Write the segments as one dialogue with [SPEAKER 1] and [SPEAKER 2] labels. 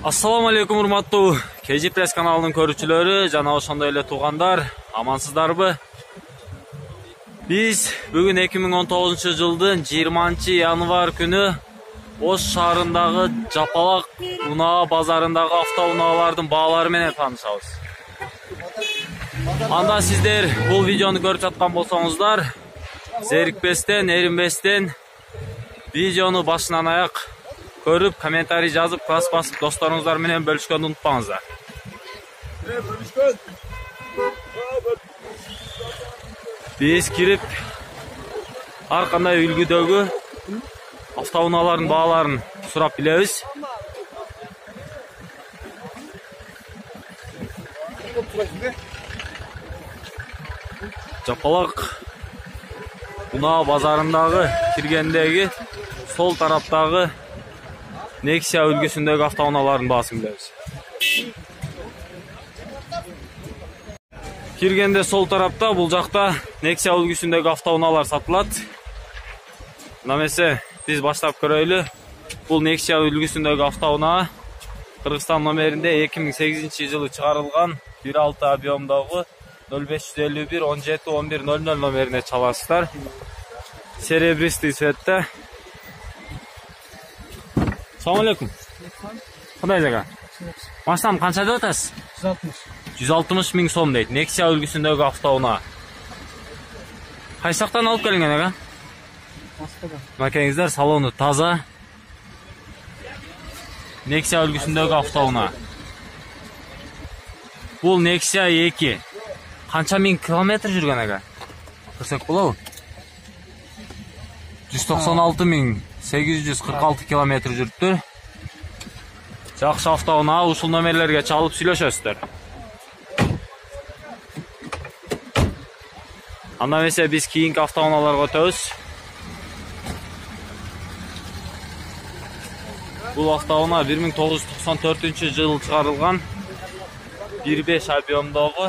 [SPEAKER 1] Assalamu alaikum урматтуу KG Press каналынын көрүүчүлөрү жана ошондой эле туугандар, амансыздарбы? Биз бүгүн 2019-жылдын 20-январ күнү Ош шаарындагы Жапалак унаа базарындагы автоунаалардын баалары менен таанышабыз. Анда сиздер бул видеону көрүп жаткан болсоңуздар, зерикпестен, эринбестен видеону башынан аяк көрүп, комментарий жазып, класс басып, досторуңуздар менен бөлүшкөндү унутпаңыздар. Биз кирип, ар кандай үлгүдөгү автоунаалардын бааларын сурап билебиз. Жапалак унаа базарындагы киргендеги сол тараптагы Nexia үлгүсүндөгү автоунаалардын баасын билебиз. Киргенде сол тарапта, бул жакта Nexia үлгүсүндөгү автоунаалар сатылат. Намесе биз баштап көрөйлү. Бул Nexia үлгүсүндөгү автоунаа Кыргызстан номеринде 2008-жылы чыгарылган 1.6 объемдогу 0551 17 11 00 номерине чаласыздар. Серебристый цветте. Assalamu alaikum. Кандай жага? Машинаны канча деп атасыз? 160 миң сом дейт. Nexia үлгүсүндөгү автоунаа. Кайсы жактан алып келинген ага? Москвадан. Макеңиздер, салону таза. Nexia үлгүсүндөгү автоунаа. Бул Nexia 2. Канча миң километр жүргөн ага? Көрсөк болобу? 196.846 километр жүрүптүр. Жакшы автоунаа, ушул номерлерге чалып сүйлөшөсүздөр. Анда эмесе биз кийинки автоунааларга өтөбүз. Бул автоунаа 1994-жылы чыгарылган 1.5 объемдогу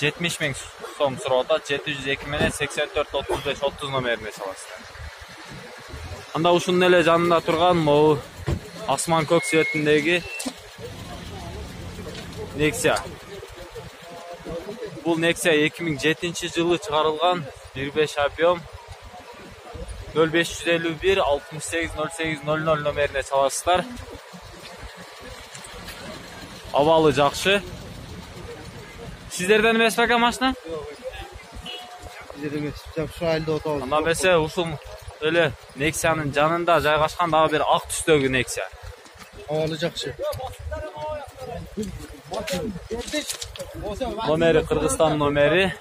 [SPEAKER 1] 70 миң сом сурап атат. 702 менен 84 35 30 номерине чаласыздар. Анда ушунун эле жанында турган могу асман көк цветиндеги Nexia. Бул Nexia 2007-жылы чыгарылган 1.5 объем 0551 68 08 00 номерине чаласыздар. Абалы жакшы. Сиздерден эмес бека машина?
[SPEAKER 2] Сиздер эмес, жакшы айылда отабыз.
[SPEAKER 1] Анда эмесе ушул эле Nexia'нын жанында жайгашкан дагы бир ак түстөгү Nexia.
[SPEAKER 2] Абалы жакшы.
[SPEAKER 1] Номери Кыргызстан номери.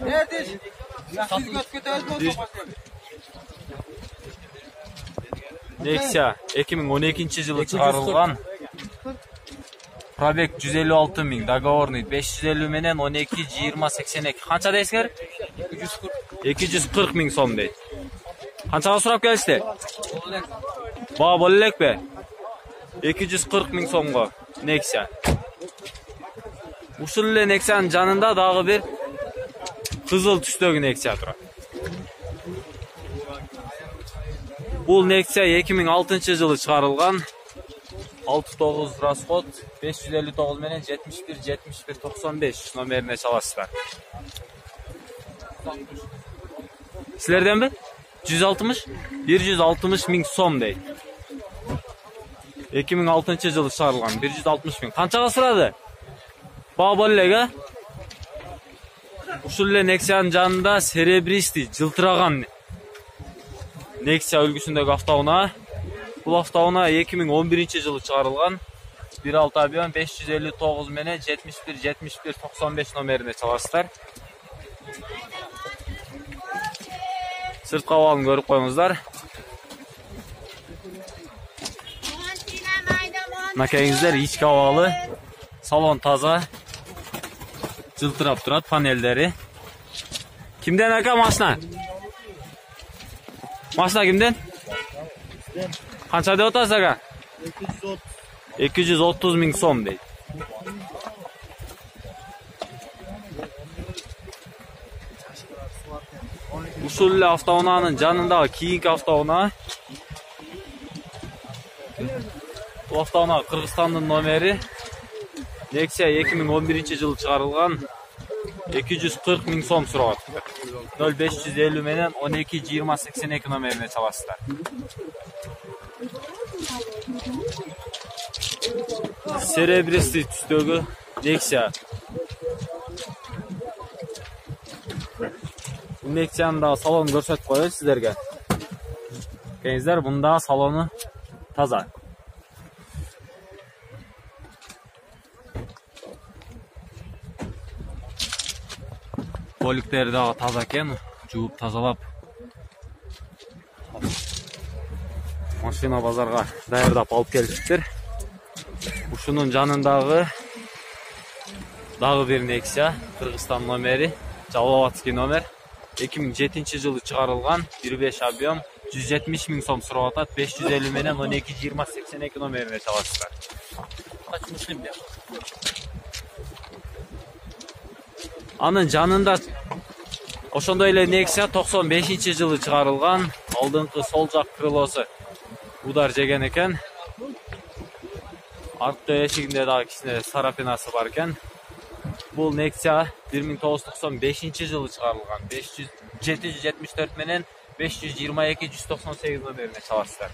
[SPEAKER 1] Nexia 2012-жылы чыгарылган. Пробег 156 миң, договорный 550 менен 12 20 82. Канча дейсиңер? 240 миң сом дейт. Канчага сурап келишти? Баа боло элекпи? 240 миң сомго Nexia. Ушул эле Nexia'нын жанында дагы бир кызыл түстөгү Nexia турат. Бул Nexia 2006-жылы чыгарылган. 69 расход 559 менен 71 71 95 номерине чаласыздар. Силерденби? 160 160 миң сом дейт. 2006-жылы чыгарылган 160 миң. Канчага сурады? Баа боло элек, Ушул эле Nexia'нын жанында серебристый, жылтыраган Nexia үлгүсүндөгү автоунаа. Бул автоунаа 2011-жылы чыгарылган 1.6 объем 559 менен 71 71 95 номерине чаласыздар. Сырткы абалын көрүп коюңуздар. Макеңиздер, ички абалы, салон таза, жылтырап турат панелдери. Кимден ака машина? Машина кимден? Канча деп атасыз ага? 230 миң сом дейт. Ушул эле автоунаанын жанындагы кийинки автоунаа Бул автоунаа Кыргызстандын номери. Nexia 2011-жылы чыгарылган. 240 000 сом сурагат. 0550 менен 122082 номерине чаласыздар. Серебристый түстөгү Nexia. Nexиa'нын да салонун көрсөтүп коёбуз сиздерге. Кеңиздер, мында салону таза. Боликтери дагы таза экен, жууп тазалап. Машина базарга даярдап алып келиптир. Ушунун жанындагы дагы бир Nexia, Кыргызстан номери, Жалалабадский номер. 2007-жылы чыгарылган, 1.5 объем, 170 000 сом сурап атат, 550 менен 122082 номерине чаласыздар. Анын жанында ошондой эле Nexia 95-жылы чыгарылган, алдыңкы сол жак крылосу удар жеген экен. Арткы эшигинде дагы кичине сарапинасы бар экен. Бул Nexia 1995-жылы чыгарылган, 774 менен 522-198 номерине чаласыздар.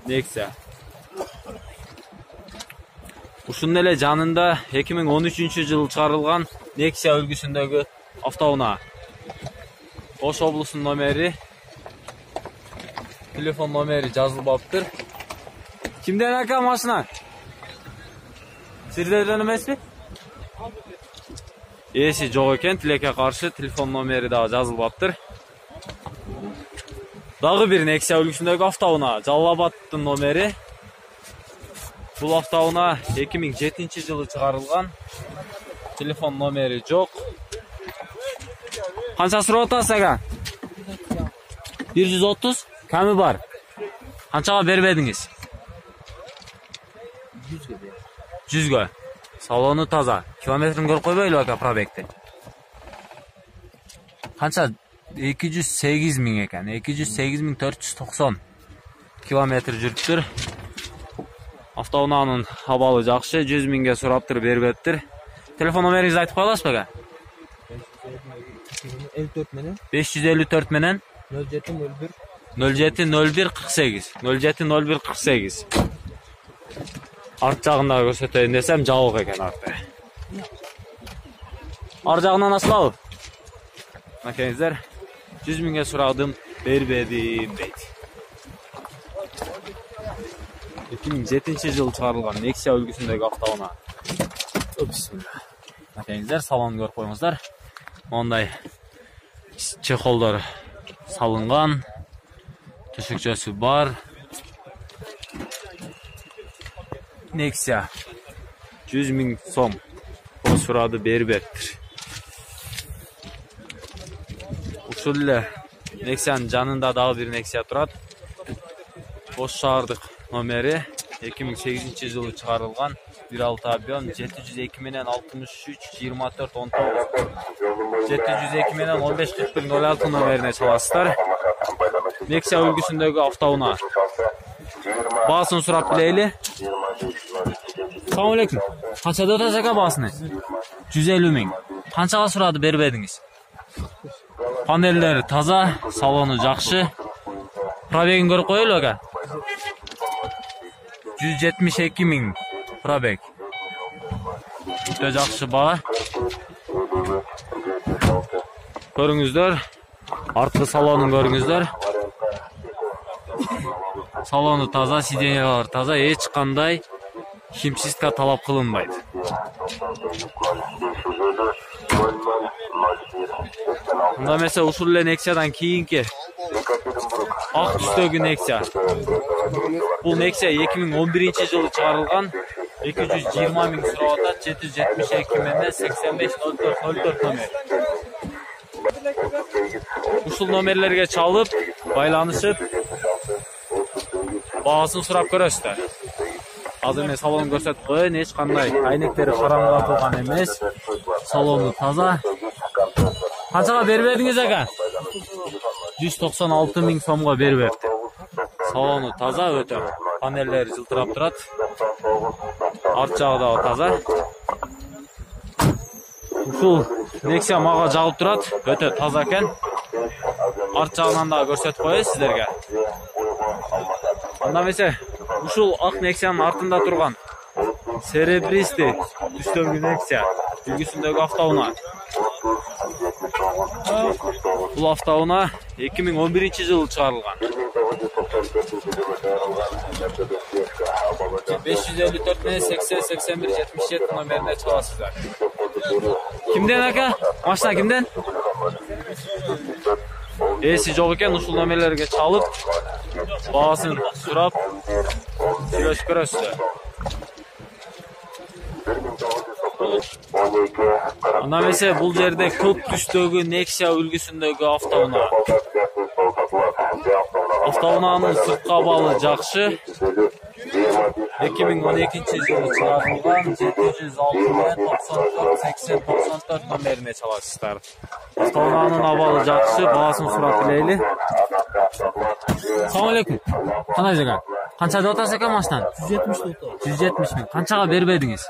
[SPEAKER 1] Nexia. Ушунун эле жанында 2013-жылы чыгарылган Nexia үлгүсүндөгү автоунаа. Ош облусунун номери, телефон номери жазылбаптыр. Кимден ака машина? Сиздерден эмеспи? Эси жок экен, тилекке каршы телефон номери дагы жазылбаптыр. Дагы бир Nexia үлгүсүндөгү автоунаа, Жалалабадтын номери. Бул автоунаа 2007-жылы чыгарылган. Телефон номери жок. Канча сурап атасыз ага? 130, ками бар? Канчага бербедиңиз? 100гө. Салону таза. Километрин көрүп койбойлу ака пробегти? Канча? 208 000 экен. 208 490 километр жүрүптүр. Автоунаанын абалы жакшы, 100 000ге сураптыр, бербептир. Телефон номериңизди айтып коё аласызбы ака? 554 менен 070148. 070148. Арт жагында көрсөтөйүн десем, жабык экен арты. Ар жагынан ачылабы? Акеңиздер, 100 000ге сурадым, бербедим дейт. 2007-жылы чыгарылган Nexia үлгүсүндөгү автоунаа. Акеңиздер, салонун көрүп коюңуздар. Мондай чехолдор салынган, төшөкчөсү бар. Nexia 100 000 сом сурады, бербептир. Ушул эле Nexia'нын жанында дагы бир Nexia турат. Ош шаардык номери, 2008-жылы чыгарылган, 1.6 объем, 702 менен 63 24 19. 702 менен 15 41 06 номерине чаласыздар. Nexia үлгүсүндөгү автоунаа. Баасын сурап билейли. Салам алейкум. Канчада атасыз ака баасыны? 150 000. Канчага сурады, бербедиңиз? Панелдери таза, салону жакшы. Пробегин көрүп коелу ака? 172 000 пробег. Өтө жакшы баа. Көрүңүздөр. Арткы салонун көрүңүздөр. Салону таза, сиденьялар таза, эч кандай химчистка талап кылынбайт. Мында эмесе ушул эле Nexia'дан кийинки ак түстөгү Nexia. Бул Nexia 2011-жылы чыгарылган, 220 000 сурап атат, 772 менен 850404 номер. Ушул номерлерге чалып, байланышып, баасын сурап көрөсүздөр. Азыр мен салонун көрсөтүп коеюн, эч кандай айнектери караңгылатылган эмес. Салону таза. Канчага бербедиңиз ака? 196 000 сомго бербепти. Салону таза өтө. Панелleri жылтырап турат. Арт жагы да таза. Ушул Nexia мага жагып турат. Өтө таза экен. Арт жагынан да көрсөтүп коебуз сиздерге. Анда эмесе ушул ак Nexia'нын артында турган серебристый түстөгү Nexia үлгүсүндөгү автоунаа. Бул автоунаа 2011-жылы чыгарылган. 554 менен 80-81-77 номерине чаласыздар. Кимден ака? Машина кимден? Эси жок экен, ушул номерлерге чалып, баасын сурап, сүйлөшүп көрөсүздөр. Анда эмесе бул жерде көк түстөгү Nexia үлгүсүндөгү автоунаа. Автоунаанын сырткы абалы жакшы. 2012-жылы чыгарылган 706-94-80-94 номерине чаласыздар. Автоунаанын абалы жакшы, баасын сурап билейли. Салам алейкум. Кандай жага? Канча деп атасыз экен машинаны?
[SPEAKER 2] 170 деп
[SPEAKER 1] 170 миң. Канчага бербедиңиз?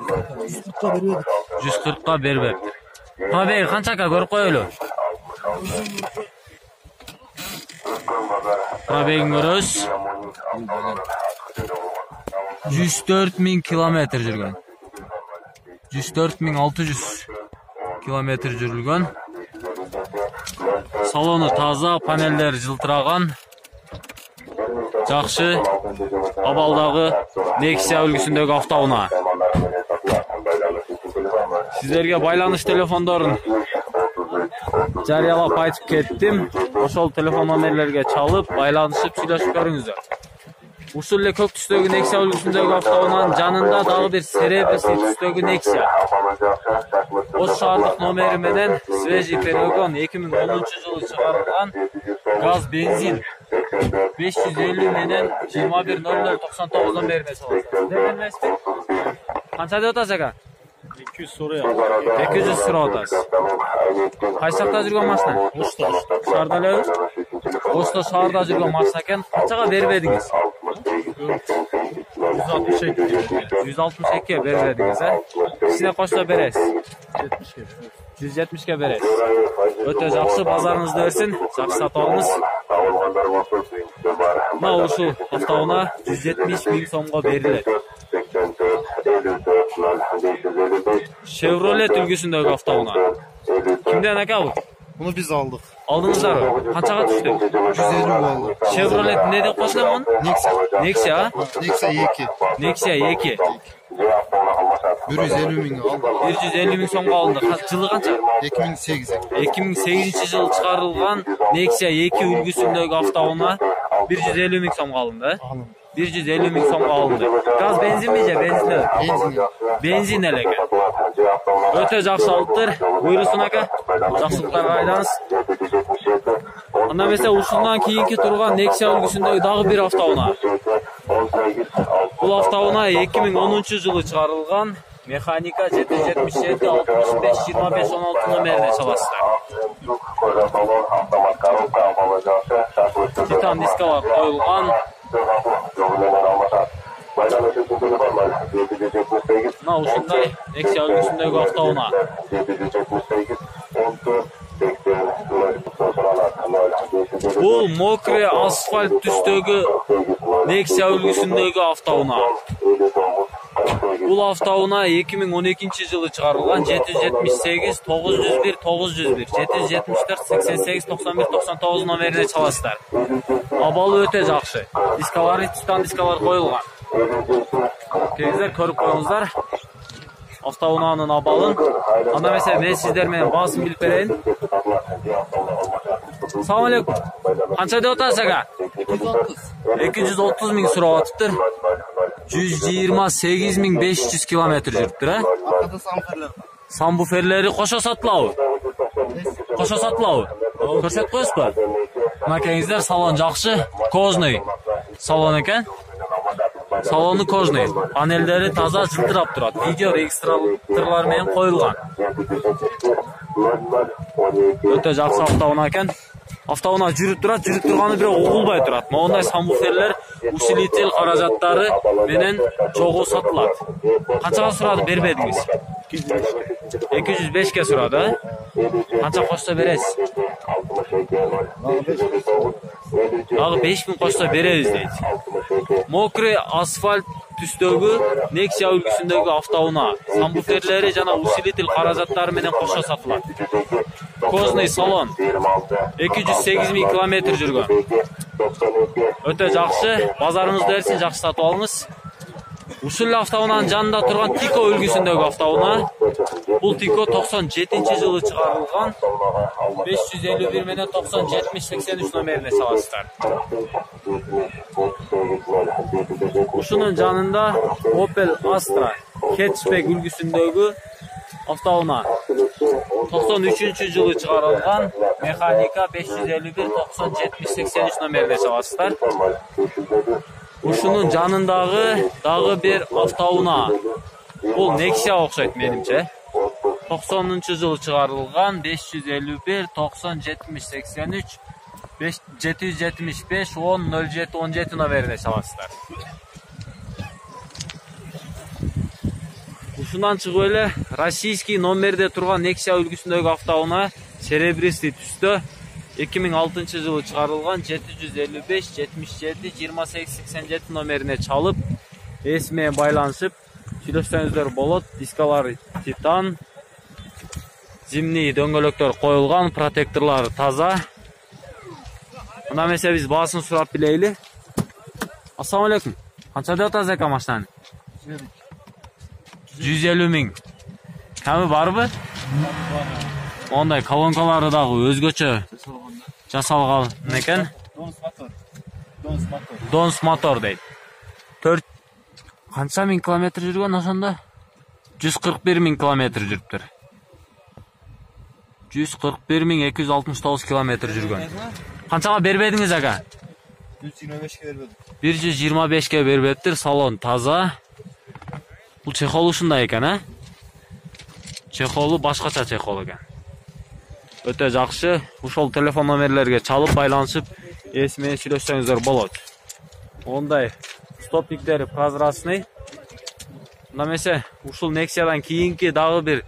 [SPEAKER 2] 140-ка бербедик.
[SPEAKER 1] 140-ка бербептир. Пробеги канчака көрүп коелу? Пробегин көрөбүз. 104.000 километр жүргөн. 104.600 километр жүрүлгөн. Салону таза, панелдери жылтыраган. Жакшы абалдагы Nexia үлгүсүндөгү автоунаа. Сиздерге байланыш телефондорун жарыялап айтып кеттим. Ошол телефон номерлерге чалып, байланышып сүйлөшүп көрүңүздөр. Ушул эле көк түстөгү Nexia үлгүсүндөгү автоунаанын жанында дагы бир серебристый түстөгү Nexia. Ош шаардык номери менен свежий перегон 2010-жылы чыгарылган газ бензин 550 менен 210099 номерине чаласыздар. Канча деп атасыз ака?
[SPEAKER 2] 200 сурап.
[SPEAKER 1] 200 сурап атасыз. Кайсы жакта жүргөн машина?
[SPEAKER 2] Ошто.
[SPEAKER 1] Шаарда элеби? Ошто шаарда жүргөн машина экен. Канчага бербедиңиз? 162 бербедиңиз, Сизге кошсо бересиз. 170-ке бересиз. Өтө жакшы, базарыңызды берсин, жакшы сатып алыңыз. Мына ушул автоунаа 170 миң сомго берилет. Chevrolet үлгүсүндөгү автоунаа. Кимден ака бул?
[SPEAKER 2] Bunu biz aldık.
[SPEAKER 1] Алдыңыздарбы? Канчага түштү?
[SPEAKER 2] 150 aldık.
[SPEAKER 1] Chevrolet эмне деп коюлган?
[SPEAKER 2] Nexia.
[SPEAKER 1] Nexia?
[SPEAKER 2] Nexia 2.
[SPEAKER 1] Nexia 2.
[SPEAKER 2] 150 bin aldık.
[SPEAKER 1] 150 миң сомго алынды. Жылы канча?
[SPEAKER 2] 2008.
[SPEAKER 1] 2008 жылы чыгарылган Nexia 2 үлгүсүндөгү автоунаа 150 миң сомго алынды. 150 миң сомго алынды. Газ бензинби же бензин?
[SPEAKER 2] Benzin.
[SPEAKER 1] Бензин эле экен. Өтө жакшы алыптыр. Буйрусун ака. Жакшылыктарга айдаңыз. Анда эмесе ушундан кийинки турган Nexia үлгүсүндөгү дагы бир автоунаа. Бул автоунаа 2010-жылы чыгарылган механика 777 65 25 16 номерине чаласыздар. Титан дискалар коюлган. Мына ушундай Nexia үлгүсүндөгү автоунаа. Бул мокрый асфальт түстөгү Nexia үлгүсүндөгү автоунаа. Бул автоунаа 2012-жылы чыгарылган 778 901 901 774 88 91 99 номерине чаласыздар. Абалы өтө жакшы. Дискалары титан дискалар коюлган. Келиңиздер көрүп коюңуздар. Автоунаанын абалын. Анда эмесе мен сиздер менен баасын билип берейин. Салам алейкум. Канча деп атасыз ака? 230 миң сурап атыптыр. 128.500 километр жүрүптүр,
[SPEAKER 2] Arkada samferler.
[SPEAKER 1] Самбуферлери кошо сатылабы? Кошо сатылабы? Көрсөтүп коесузбу? Мына келиңиздер, салон жакшы, кожный салон экен. Салону кожный. Панелдери таза жылтырап турат. Видео регистраторлор менен коюлган. Өтө жакшы автоунаа экен. Автоунаа жүрүп турат, жүрүп турганы бирок угулбай турат. Мондай самбуферлер усилитель каражаттары менен чогуу сатылат. Канчага сурады, бербедиңиз? 205 сурады. Канча кошсо бересиз? Дагы 5000 кошсо беребиз дейт. Мокрый асфальт түстөгү Nexia үлгүсүндөгү автоунаа самбуферлери жана усилитель каражаттары менен кошо сатылат. Кожный салон 208.000 километр жүргөн. Өтө жакшы, базарыңызды берсин, жакшы сатып алыңыз. Ушул автоунаанын жанында турган Tico үлгүсүндөгү автоунаа. Бул Tico 97-жылы чыгарылган. 551 менен 90-70-83 номерине чаласыздар. Ушунун жанында Opel Astra хэтчбек үлгүсүндөгү автоунаа. 93-жылы чыгарылган механика 551-90-70-83 номерине чаласыздар. Ушунун жанындагы дагы бир автоунаа. Бул Nexia окшойт менимче. 90-жылы чыгарылган 551-90-70-83 775-10-07-17 номерине чаласыздар. Ушундан чыгып эле российский номерде турган Nexia үлгүсүндөгү автоунаа серебристый түстө 2006-жылы чыгарылган 755-77-28-87 номерине чалып, эс менен байланышып сүйлөшсөңүздөр болот. Дискалары титан, зимний дөңгөлөктөр коюлган, протекторлор таза. Мына эмесе биз баасын сурап билейли. Ассаламу алейкум. Канча деп атасыз экен машинаны? 150 миң. Ками барбы? Ондай колонкалары дагы өзгөчө жасалган экен. Донс мотор дейт. 4 канча миң километр жүргөн ошондо? 141 миң километр жүрүптүр. 141.269 километр жүргөн. Канчага бербедиңиз ага?
[SPEAKER 2] 125 бербедим.
[SPEAKER 1] 125 бербептир. Салон таза. Бул чехол ушундай экен, а? Чехолу башкача чехол экен. Өтө жакшы. Ушол телефон номерлерге чалып байланышып, эс менен сүйлөшсөңүздөр болот. Ондай стопниктери прозрачный. Мына эмесе ушул Nexia'дан кийинки дагы бир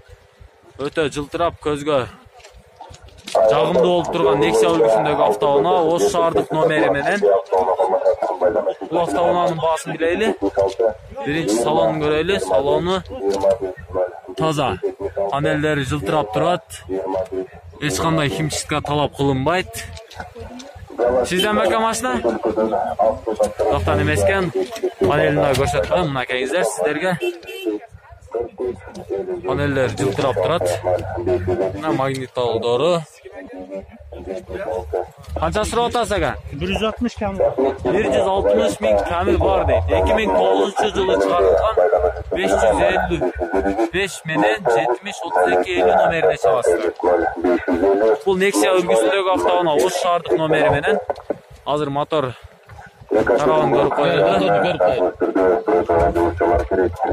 [SPEAKER 1] өтө жылтырап көзгө жагымдуу болуп турган Nexia үлгүсүндөгү автоунаа Ош шаардык номери менен. Бул автоунаанын баасын билейли. Биринчи салонун көрөлү. Салону таза. Панелдери жылтырап турат. Эч кандай химчистка талап кылынбайт. Сизден бака машина? Токтон эмес экен. Панелин да көрсөтүп коем, мынакейиңиздер сиздерге. Панелдер жылтырап турат. Мына магниттоолдору. Канча сурап атасыз ага?
[SPEAKER 2] 160 камыл.
[SPEAKER 1] 160 миң камил бар дейт. 2009-жылы чыгарылган 555 менен 70-32-50 номерине чаласыздар. Бул Nexia үлгүсүндөгү автоунаа Ош шаардык номери менен. Азыр мотор тарабын көрүп коелу.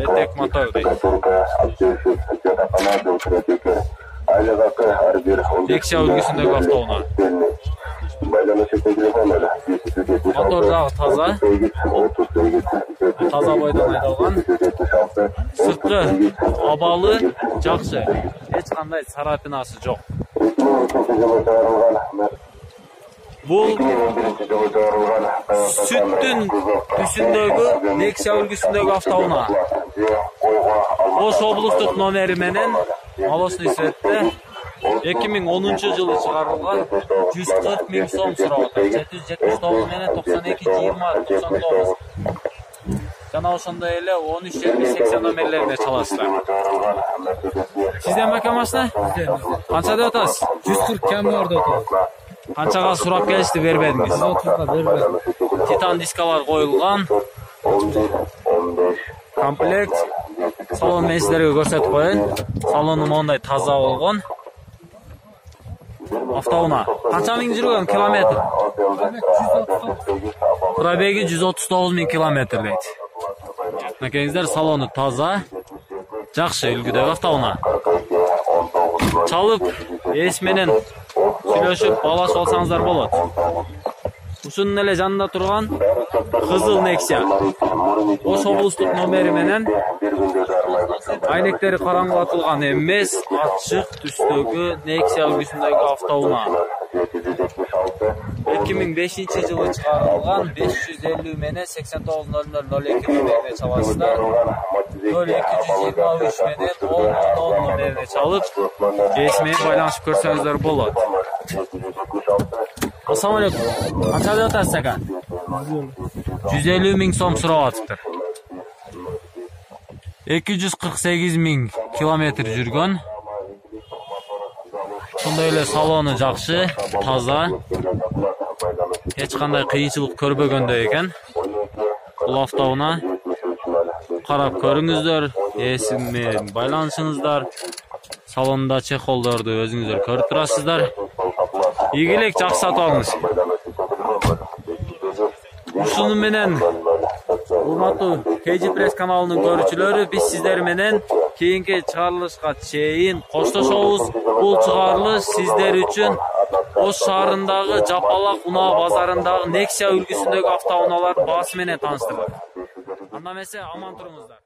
[SPEAKER 1] Этек мотор дейт. Nexia үлгүсүндөгү автоунаа. Мотор дагы таза. Таза бойдон айдалган. Сырткы абалы жакшы. Эч кандай царапинасы жок. Бул сүттүн түсүндөгү Nexia үлгүсүндөгү автоунаа. Ош облустук номери менен молочный цветте 2010-жылы чыгарылган 140 миң сом сурап атат. 779 менен 92-20-99. Жана ошондой эле 13-70-80 номерлерине чаласыздар. Сизден бака машина? Канча деп атасыз?
[SPEAKER 2] 140 камыл бар деп атат.
[SPEAKER 1] Канчага сурап келишти, бербедиңиз?
[SPEAKER 2] 130 бербедим.
[SPEAKER 1] Титан дискалар коюлган. Комплект. Салон мен сиздерге көрсөтүп коеюн. Салону мондай таза болгон. Автоунаа. Канча миң жүргөн километр? Пробеги 139 миң километр дейт. Мынакейиңиздер, салону таза. Жакшы үлгүдөгү автоунаа. Чалып, эс менен сүйлөшүп баалашып алсаңыздар болот. Ушунун эле жанында турган кызыл Nexia. Ош облустук номери менен айнектери караңгылатылган эмес, ачык түстөгү Nexia үлгүсүндөгү автоунаа. 2005-жылы чыгарылган 550 менен 890002 номерине чаласыздар. 0223 менен 1010 номерине чалып, ээси менен байланышып көрсөңүздөр болот. Assalamu alaikum. Qancha deb atasiz aka? 150 ming so'm surab atibdir. 248 ming kilometr yurgan. Shunday эле saloni жакшы, таза. Hech qanday qiyinchilik ko'rбөгөндөй экен. Бул автоунаа карап көрүңүздөр, ээси менен байланышыңыздар. Салонда чехолдорду өзүңүздөр көрүп турасыздар. Ийгилик, жакшы сатып алыңыз. Ушуну менен урматтуу KG Press каналынын көрүүчүлөрү, биз сиздер менен кийинки чыгарылышка чейин коштошобуз. Бул чыгарылыш сиздер үчүн Ош шаарындагы Жапалак унаа базарындагы Nexia үлгүсүндөгү автоунаалардын баасы менен тааныштырдык. Анда эмесе аман туруңуздар.